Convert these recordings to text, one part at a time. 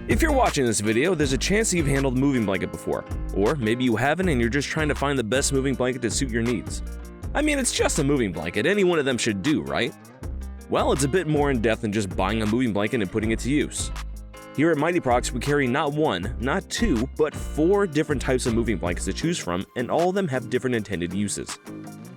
If you're watching this video, there's a chance that you've handled a moving blanket before, or maybe you haven't and you're just trying to find the best moving blanket to suit your needs. I mean, it's just a moving blanket, any one of them should do, right? Well, it's a bit more in depth than just buying a moving blanket and putting it to use. Here at Mytee Products, we carry not one, not two, but 4 different types of moving blankets to choose from, and all of them have different intended uses.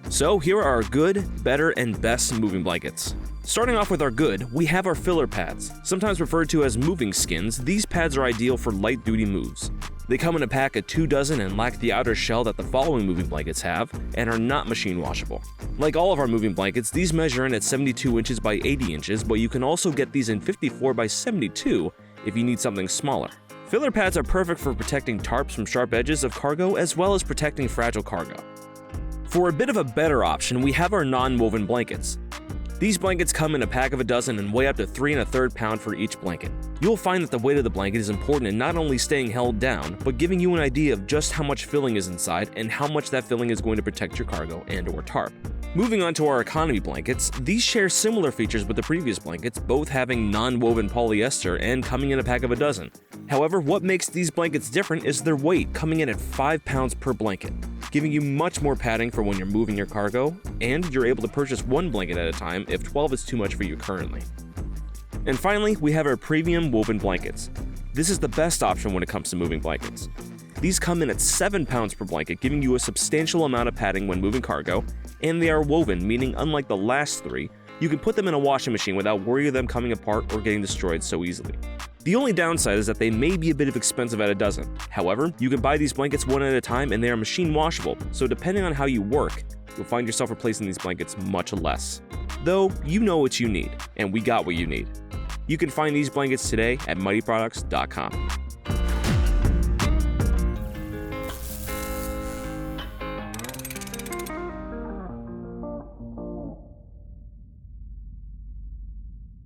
So here are our good, better, and best moving blankets. Starting off with our good, we have our filler pads. Sometimes referred to as moving skins, these pads are ideal for light-duty moves. They come in a pack of 2 dozen and lack the outer shell that the following moving blankets have, and are not machine washable. Like all of our moving blankets, these measure in at 72 inches by 80 inches, but you can also get these in 54 by 72 if you need something smaller. Filler pads are perfect for protecting tarps from sharp edges of cargo as well as protecting fragile cargo. For a bit of a better option, we have our non-woven blankets. These blankets come in a pack of a dozen and weigh up to 3 1/3 pounds for each blanket. You'll find that the weight of the blanket is important in not only staying held down, but giving you an idea of just how much filling is inside and how much that filling is going to protect your cargo and/or tarp. Moving on to our economy blankets, these share similar features with the previous blankets, both having non-woven polyester and coming in a pack of a dozen. However, what makes these blankets different is their weight, coming in at 5 pounds per blanket, giving you much more padding for when you're moving your cargo, and you're able to purchase 1 blanket at a time if 12 is too much for you currently. And finally, we have our premium woven blankets. This is the best option when it comes to moving blankets. These come in at 7 pounds per blanket, giving you a substantial amount of padding when moving cargo, and they are woven, meaning unlike the last 3, you can put them in a washing machine without worrying of them coming apart or getting destroyed so easily. The only downside is that they may be a bit expensive at a dozen. However, you can buy these blankets one at a time and they are machine washable, so depending on how you work, you'll find yourself replacing these blankets much less. Though, you know what you need, and we got what you need. You can find these blankets today at myteeproducts.com.